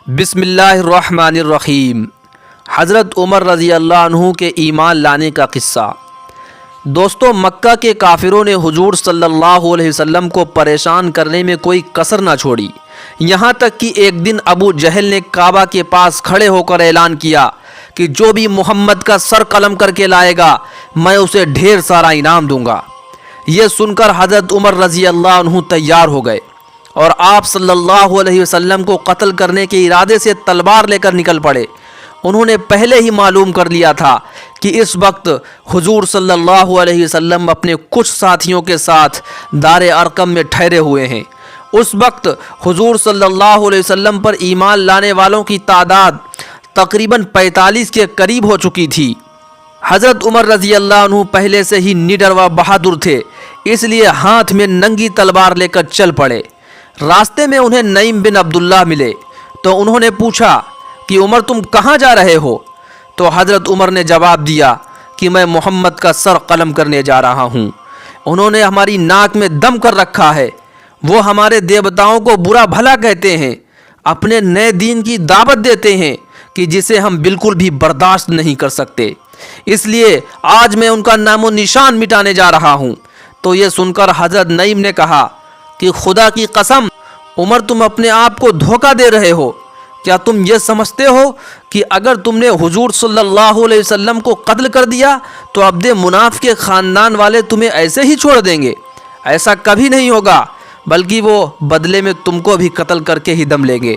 बिस्मिल्लाह अर्रहमान अर्रहीम। हज़रत उमर रज़ी अल्लाह अन्हु के ईमान लाने का किस्सा। दोस्तों, मक्का के काफिरों ने हुजूर सल्लल्लाहु अलैहि वसल्लम को परेशान करने में कोई कसर ना छोड़ी। यहाँ तक कि एक दिन अबू जहल ने काबा के पास खड़े होकर ऐलान किया कि जो भी मोहम्मद का सर कलम करके लाएगा मैं उसे ढेर सारा इनाम दूंगा। ये सुनकर हज़रत उमर रज़ी अल्लाह अन्हु तैयार हो गए और आप सल्लल्लाहु अलैहि वसल्लम को कत्ल करने के इरादे से तलवार लेकर निकल पड़े। उन्होंने पहले ही मालूम कर लिया था कि इस वक्त हुजूर सल्लल्लाहु अलैहि वसल्लम अपने कुछ साथियों के साथ दारे अरकम में ठहरे हुए हैं। उस वक्त हुजूर सल्लल्लाहु अलैहि वसल्लम पर ईमान लाने वालों की तादाद तकरीबन 45 के करीब हो चुकी थी। हज़रत उमर रज़ी अल्लाह अन्हु पहले से ही निडर व बहादुर थे, इसलिए हाथ में नंगी तलवार लेकर चल पड़े। रास्ते में उन्हें नईम बिन अब्दुल्लाह मिले तो उन्होंने पूछा कि उमर तुम कहाँ जा रहे हो? तो हज़रत उमर ने जवाब दिया कि मैं मोहम्मद का सर कलम करने जा रहा हूँ। उन्होंने हमारी नाक में दम कर रखा है, वो हमारे देवताओं को बुरा भला कहते हैं, अपने नए दीन की दावत देते हैं कि जिसे हम बिल्कुल भी बर्दाश्त नहीं कर सकते, इसलिए आज मैं उनका नामो निशान मिटाने जा रहा हूँ। तो ये सुनकर हज़रत नईम ने कहा कि खुदा की कसम उमर, तुम अपने आप को धोखा दे रहे हो। क्या तुम ये समझते हो कि अगर तुमने हुजूर सल्लल्लाहु अलैहि वसल्लम को कत्ल कर दिया तो अब्द मुनाफ के ख़ानदान वाले तुम्हें ऐसे ही छोड़ देंगे? ऐसा कभी नहीं होगा, बल्कि वो बदले में तुमको भी कत्ल करके ही दम लेंगे।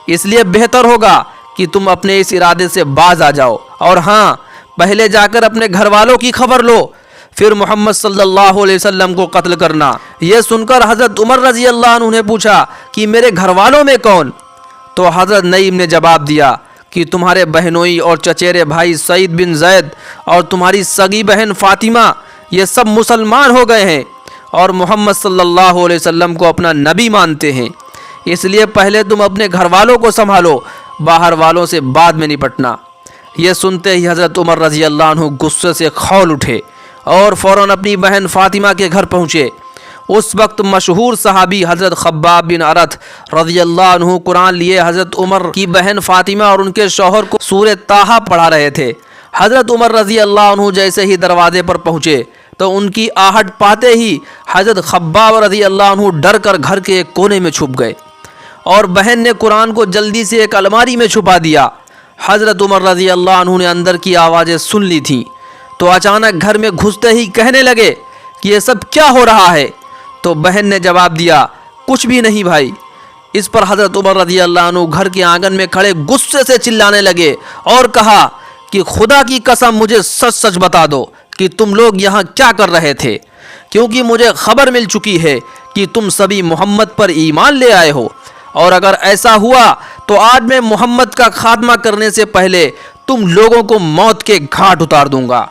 इसलिए बेहतर होगा कि तुम अपने इस इरादे से बाज आ जाओ, और हाँ, पहले जाकर अपने घर वालों की खबर लो, फिर मोहम्मद सल्लल्लाहु अलैहि वसल्लम को कत्ल करना। यह सुनकर हज़रत उमर रज़ी अल्लाह अन्हु ने पूछा कि मेरे घर वालों में कौन? तो हज़रत नईम ने जवाब दिया कि तुम्हारे बहनोई और चचेरे भाई सईद बिन जैद और तुम्हारी सगी बहन फ़ातिमा, ये सब मुसलमान हो गए हैं और मोहम्मद सल्लल्लाहु अलैहि वसल्लम को अपना नबी मानते हैं। इसलिए पहले तुम अपने घर वालों को संभालो, बाहर वालों से बाद में निपटना। यह सुनते ही हज़रत उमर रज़ी अल्लाह अन्हु गुस्से से खौल उठे और फ़ौरन अपनी बहन फ़ातिमा के घर पहुँचे। उस वक्त मशहूर सहाबी हज़रत खब्बाब बिन अरत रज़ी अल्लाह अन्हु कुरान लिए हज़रत उमर की बहन फ़ातिमा और उनके शौहर को सूरह ताहा पढ़ा रहे थे। हज़रत उमर रज़ी अल्लाह अन्हु जैसे ही दरवाजे पर पहुँचे तो उनकी आहट पाते ही हज़रत खब्बाब रज़ी अल्लाह अन्हु डर कर घर के एक कोने में छुप गए और बहन ने कुरान को जल्दी से एक अलमारी में छुपा दिया। हज़रत उमर रज़ी अल्लाह अन्हु ने अंदर की आवाज़ें सुन ली थीं तो अचानक घर में घुसते ही कहने लगे कि ये सब क्या हो रहा है? तो बहन ने जवाब दिया, कुछ भी नहीं भाई। इस पर हज़रत उमर रज़ी अल्लाह अन्हु घर के आंगन में खड़े गुस्से से चिल्लाने लगे और कहा कि खुदा की कसम मुझे सच सच बता दो कि तुम लोग यहाँ क्या कर रहे थे, क्योंकि मुझे खबर मिल चुकी है कि तुम सभी मोहम्मद पर ईमान ले आए हो, और अगर ऐसा हुआ तो आज मैं मोहम्मद का खात्मा करने से पहले तुम लोगों को मौत के घाट उतार दूंगा।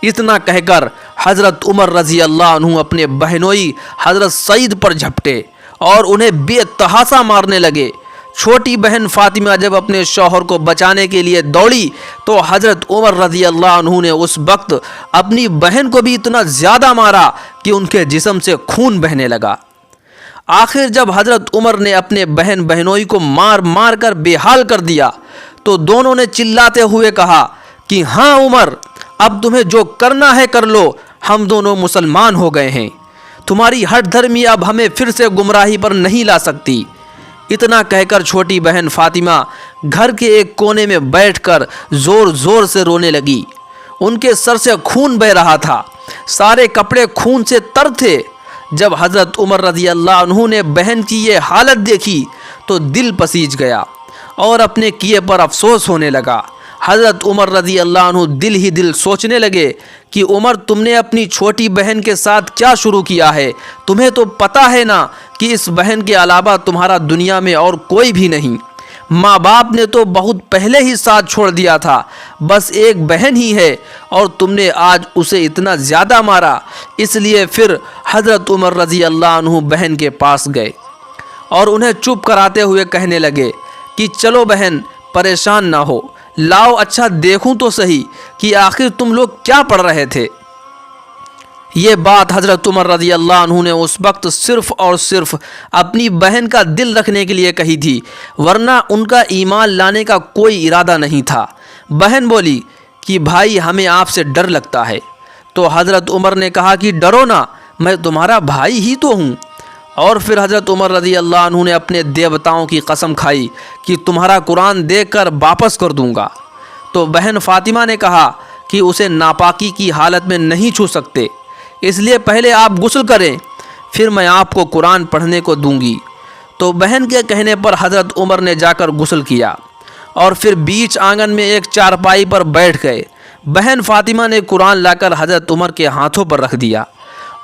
इतना कहकर हज़रत उमर रज़ी अल्लाह अन्हु अपने बहनोई हज़रत सईद पर झपटे और उन्हें बेतहासा मारने लगे। छोटी बहन फ़ातिमा जब अपने शौहर को बचाने के लिए दौड़ी तो हज़रत उमर रज़ी अल्लाह अन्हु ने उस वक्त अपनी बहन को भी इतना ज़्यादा मारा कि उनके जिस्म से खून बहने लगा। आखिर जब हज़रत उमर ने अपने बहन बहनोई को मार मार कर बेहाल कर दिया तो दोनों ने चिल्लाते हुए कहा कि हाँ उमर, अब तुम्हें जो करना है कर लो, हम दोनों मुसलमान हो गए हैं। तुम्हारी हठ धर्मी अब हमें फिर से गुमराही पर नहीं ला सकती। इतना कहकर छोटी बहन फ़ातिमा घर के एक कोने में बैठकर ज़ोर ज़ोर से रोने लगी। उनके सर से खून बह रहा था, सारे कपड़े खून से तर थे। जब हज़रत उमर रज़ी अल्लाह अन्हु ने बहन की ये हालत देखी तो दिल पसीज गया और अपने किए पर अफसोस होने लगा। हज़रत उमर रज़ी अल्लाह अन्हु दिल ही दिल सोचने लगे कि उमर, तुमने अपनी छोटी बहन के साथ क्या शुरू किया है? तुम्हें तो पता है ना कि इस बहन के अलावा तुम्हारा दुनिया में और कोई भी नहीं। माँ बाप ने तो बहुत पहले ही साथ छोड़ दिया था, बस एक बहन ही है और तुमने आज उसे इतना ज़्यादा मारा। इसलिए फिर हज़रत उमर रज़ी अल्लाह अन्हु बहन के पास गए और उन्हें चुप कराते हुए कहने लगे कि चलो बहन, परेशान ना हो, लाओ अच्छा देखूं तो सही कि आखिर तुम लोग क्या पढ़ रहे थे। یہ بات حضرت عمر رضی اللہ عنہ نے اس وقت صرف اور صرف اپنی بہن کا دل رکھنے کے لیے کہی تھی، ورنہ ان کا ایمان لانے کا کوئی ارادہ نہیں تھا۔ بہن بولی کہ بھائی ہمیں آپ سے ڈر لگتا ہے۔ تو حضرت عمر نے کہا کہ ڈرو نہ، میں تمہارا بھائی ہی تو ہوں۔ اور پھر حضرت عمر رضی اللہ عنہ نے اپنے دیوتاؤں کی قسم کھائی کہ تمہارا قرآن دیکھ کر واپس کر دوں گا۔ تو بہن فاطمہ نے کہا کہ اسے ناپاکی کی حالت میں نہیں چھو سکتے، اس لیے پہلے آپ غسل کریں، پھر میں آپ کو قرآن پڑھنے کو دوں گی۔ تو بہن کے کہنے پر حضرت عمر نے جا کر غسل کیا اور پھر بیچ آنگن میں ایک چارپائی پر بیٹھ گئے۔ بہن فاطمہ نے قرآن لا کر حضرت عمر کے ہاتھوں پر رکھ دیا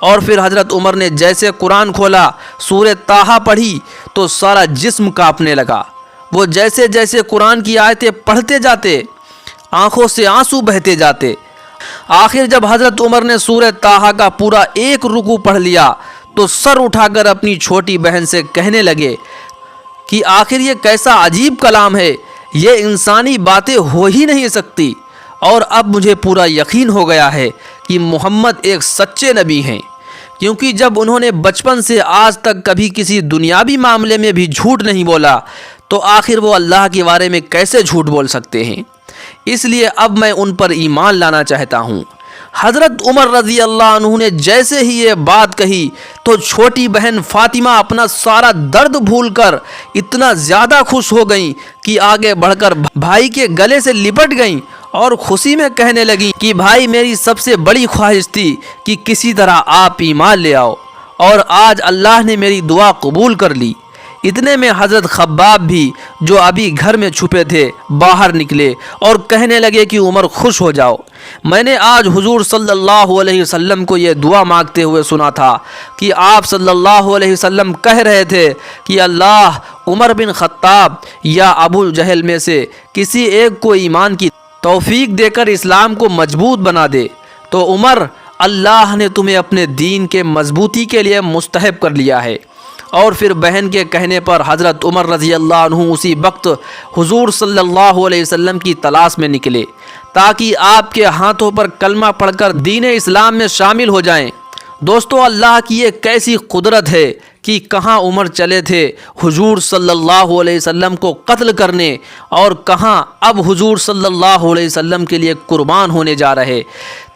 اور پھر حضرت عمر نے جیسے قرآن کھولا، سورہ طٰہٰ پڑھی تو سارا جسم کانپنے لگا۔ وہ جیسے جیسے قرآن کی آیتیں پڑھتے جاتے، آنکھوں سے آنسو بہتے جاتے۔ آخر جب حضرت عمر نے سورہ طٰہٰ کا پورا ایک رکوع پڑھ لیا تو سر اٹھا کر اپنی چھوٹی بہن سے کہنے لگے کہ آخر یہ کیسا عجیب کلام ہے، یہ انسانی باتیں ہو ہی نہیں سکتی، اور اب مجھے پورا یقین ہو گیا ہے کہ محمد ایک سچے نبی ہیں، کیونکہ جب انہوں نے بچپن سے آج تک کبھی کسی دنیاوی معاملے میں بھی جھوٹ نہیں بولا تو آخر وہ اللہ کے بارے میں کیسے جھوٹ بول سکتے ہیں؟ اس لیے اب میں ان پر ایمان لانا چاہتا ہوں۔ حضرت عمر رضی اللہ عنہ نے جیسے ہی یہ بات کہی تو چھوٹی بہن فاطمہ اپنا سارا درد بھول کر اتنا زیادہ خوش ہو گئیں کہ آگے بڑھ کر بھائی کے گلے سے لپٹ گئیں اور خوشی میں کہنے لگیں کہ بھائی میری سب سے بڑی خواہش تھی کہ کسی طرح آپ ایمان لے آؤ، اور آج اللہ نے میری دعا قبول کر لی۔ اتنے میں حضرت خباب بھی جو ابھی گھر میں چھپے تھے باہر نکلے اور کہنے لگے کہ عمر خوش ہو جاؤ، میں نے آج حضور صلی اللہ علیہ وسلم کو یہ دعا مانگتے ہوئے سنا تھا کہ آپ صلی اللہ علیہ وسلم کہہ رہے تھے کہ اللہ عمر بن خطاب یا ابو جہل میں سے کسی ایک کو ایمان کی توفیق دے کر اسلام کو مضبوط بنا دے، تو عمر اللہ نے تمہیں اپنے دین کے مضبوطی کے لیے مستحب کر لیا ہے۔ اور پھر بہن کے کہنے پر حضرت عمر رضی اللہ عنہ اسی وقت حضور صلی اللہ علیہ وسلم کی تلاش میں نکلے تاکہ آپ کے ہاتھوں پر کلمہ پڑھ کر دین اسلام میں شامل ہو جائیں۔ دوستو، اللہ کی یہ کیسی قدرت ہے کہ کہاں عمر چلے تھے حضور صلی اللہ علیہ وسلم کو قتل کرنے، اور کہاں اب حضور صلی اللہ علیہ وسلم کے لیے قربان ہونے جا رہے۔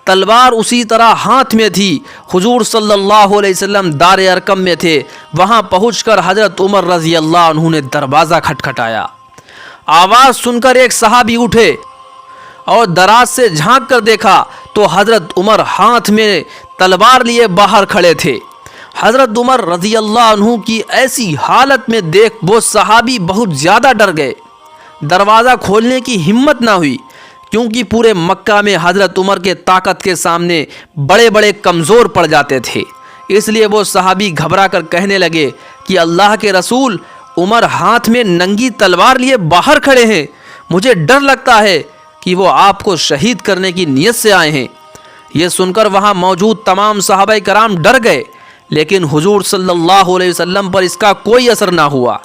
تلوار اسی طرح ہاتھ میں تھی۔ حضور صلی اللہ علیہ وسلم دار ارقم میں تھے۔ وہاں پہنچ کر حضرت عمر رضی اللہ عنہ نے دروازہ کھٹکھٹایا۔ آواز سن کر ایک صحابی اٹھے اور دراز سے جھانک کر دیکھا تو حضرت عمر ہاتھ میں تلوار لیے باہر کھڑے تھے۔ حضرت عمر رضی اللہ عنہ کی ایسی حالت میں دیکھ وہ صحابی بہت زیادہ ڈر گئے۔ دروازہ کھولنے کی ہمت نہ ہوئی، کیونکہ پورے مکہ میں حضرت عمر کے طاقت کے سامنے بڑے بڑے کمزور پڑ جاتے تھے۔ اس لیے وہ صحابی گھبرا کر کہنے لگے کہ اللہ کے رسول، عمر ہاتھ میں ننگی تلوار لیے باہر کھڑے ہیں، مجھے ڈر لگتا ہے کہ وہ آپ کو شہید کرنے کی نیت سے آئے ہیں۔ یہ سن کر وہاں موجود تمام صحابہ کرام ڈر گئے، لیکن حضور صلی اللہ علیہ وسلم پر اس کا کوئی اثر نہ ہوا،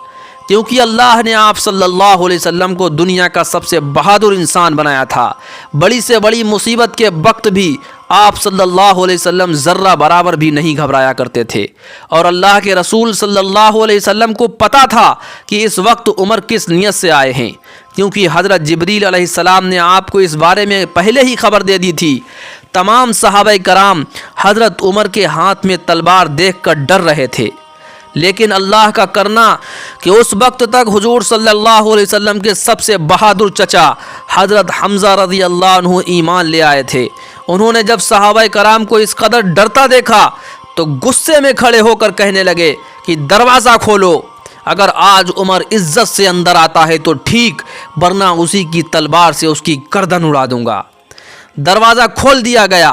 کیونکہ اللہ نے آپ صلی اللہ علیہ وسلم کو دنیا کا سب سے بہادر انسان بنایا تھا۔ بڑی سے بڑی مصیبت کے وقت بھی آپ صلی اللہ علیہ وسلم ذرہ برابر بھی نہیں گھبرایا کرتے تھے، اور اللہ کے رسول صلی اللہ علیہ وسلم کو پتہ تھا کہ اس وقت عمر کس نیت سے آئے ہیں، کیونکہ حضرت جبریل علیہ السلام نے آپ کو اس بارے میں پہلے ہی خبر دے دی تھی۔ تمام صحابہ کرام حضرت عمر کے ہاتھ میں تلوار دیکھ کر ڈر رہے تھے، لیکن اللہ کا کرنا کہ اس وقت تک حضور صلی اللہ علیہ وسلم کے سب سے بہادر چچا حضرت حمزہ رضی اللہ عنہ ایمان لے آئے تھے۔ انہوں نے جب صحابہ کرام کو اس قدر ڈرتا دیکھا تو غصے میں کھڑے ہو کر کہنے لگے کہ دروازہ کھولو، اگر آج عمر عزت سے اندر آتا ہے تو ٹھیک، ورنہ اسی کی تلوار سے اس کی گردن اڑا دوں گا۔ دروازہ کھول دیا گیا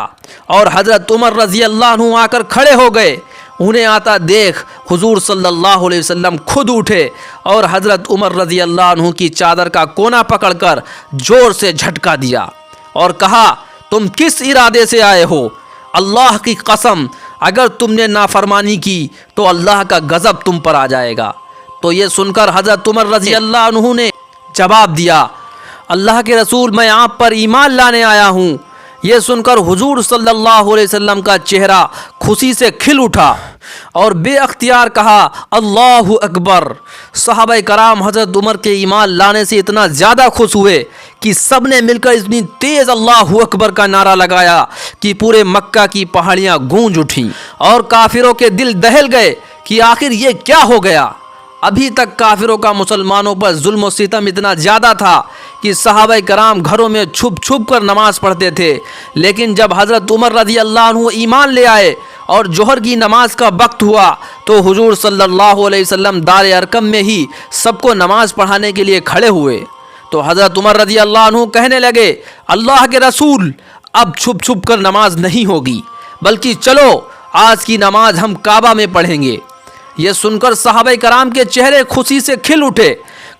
اور حضرت عمر رضی اللہ عنہ آ کر کھڑے ہو گئے۔ انہیں آتا دیکھ حضور صلی اللہ علیہ وسلم خود اٹھے اور حضرت عمر رضی اللہ عنہ کی چادر کا کونا پکڑ کر زور سے جھٹکا دیا اور کہا، تم کس ارادے سے آئے ہو؟ اللہ کی قسم، اگر تم نے نافرمانی کی تو اللہ کا غضب تم پر آ جائے گا۔ تو یہ سن کر حضرت عمر رضی اللہ عنہ نے جواب دیا، اللہ کے رسول، میں آپ پر ایمان لانے آیا ہوں، ये सुनकर हुजूर सल्लल्लाहु अलैहि वसल्लम का चेहरा खुशी से खिल उठा और बेअख्तियार कहा, अल्लाहु अकबर। सहाबाए कराम हज़रत उमर के ईमान लाने से इतना ज़्यादा खुश हुए कि सब ने मिलकर इतनी तेज़ अल्लाहु अकबर का नारा लगाया कि पूरे मक्का की पहाड़ियाँ गूंज उठीं और काफिरों के दिल दहल गए कि आखिर ये क्या हो गया। अभी तक काफिरों का मुसलमानों पर जुल्म और सितम इतना ज़्यादा था कि सहाबाए कराम घरों में छुप छुप कर नमाज पढ़ते थे, लेकिन जब हज़रत उमर रज़ी अल्लाह अन्हु ईमान ले आए और जोहर की नमाज का वक्त हुआ तो हुजूर सल्लल्लाहु अलैहि वसल्लम दार अरकम में ही सबको नमाज पढ़ाने के लिए खड़े हुए। तो हज़रत उमर रज़ी अल्लाह अन्हु कहने लगे, अल्लाह के रसूल, अब छुप छुप कर नमाज नहीं होगी, बल्कि चलो आज की नमाज हम काबा में पढ़ेंगे। ये सुनकर सहाबाए कराम के चेहरे खुशी से खिल उठे,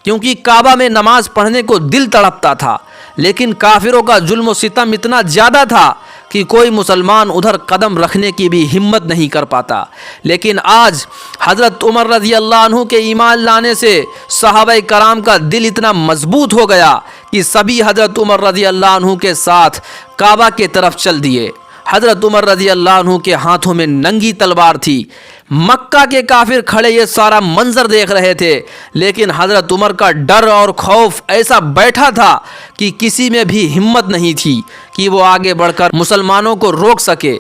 क्योंकि काबा में नमाज पढ़ने को दिल तड़पता था, लेकिन काफिरों का जुल्म और सितम इतना ज़्यादा था कि कोई मुसलमान उधर कदम रखने की भी हिम्मत नहीं कर पाता। लेकिन आज हज़रत उमर रज़ी अल्लाह अन्हु के ईमान लाने से सहाबाए कराम का दिल इतना मजबूत हो गया कि सभी हज़रत उमर रज़ी अल्लाह अन्हु के साथ काबा के तरफ चल दिए। हज़रत उमर रज़ी अल्लाह अन्हु के हाथों में नंगी तलवार थी। मक्का के काफिर खड़े ये सारा मंजर देख रहे थे, लेकिन हज़रत उमर का डर और खौफ ऐसा बैठा था कि किसी में भी हिम्मत नहीं थी कि वो आगे बढ़कर मुसलमानों को रोक सके।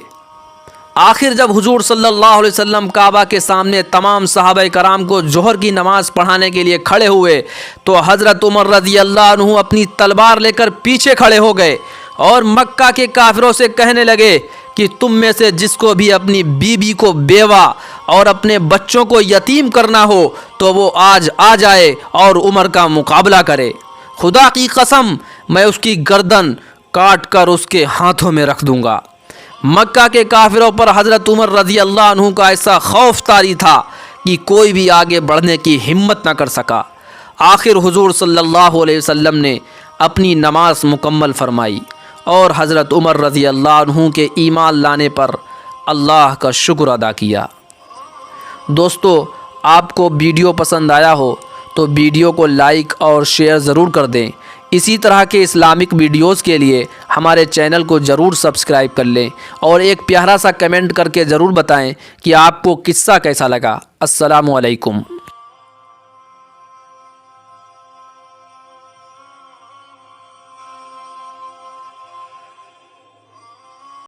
आखिर जब हुजूर सल्लल्लाहु अलैहि वसल्लम काबा के सामने तमाम सहाबाए कराम को जोहर की नमाज पढ़ाने के लिए खड़े हुए तो हज़रत उमर रज़ी अल्लाह अन्हु अपनी तलवार लेकर पीछे खड़े हो गए और मक्का के काफिरों से कहने लगे कि तुम में से जिसको भी अपनी बीबी को बेवा और अपने बच्चों को यतीम करना हो तो वो आज आ जाए और उमर का मुकाबला करे। खुदा की कसम, मैं उसकी गर्दन काट कर उसके हाथों में रख दूंगा। मक्का के काफिरों पर हज़रत उमर रज़ी अल्लाह अन्हु का ऐसा खौफ तारी था कि कोई भी आगे बढ़ने की हिम्मत न कर सका। आखिर हुजूर सल्लल्लाहु अलैहि वसल्लम ने अपनी नमाज मुकम्मल फरमाई और हज़रत उमर रज़ी अल्लाह अन्हु के ईमान लाने पर अल्लाह का शुक्र अदा किया। दोस्तों, आपको वीडियो पसंद आया हो तो वीडियो को लाइक और शेयर ज़रूर कर दें। इसी तरह के इस्लामिक वीडियोस के लिए हमारे चैनल को ज़रूर सब्सक्राइब कर लें और एक प्यारा सा कमेंट करके ज़रूर बताएं कि आपको किस्सा कैसा लगा। अस्सलामु अलैकुम।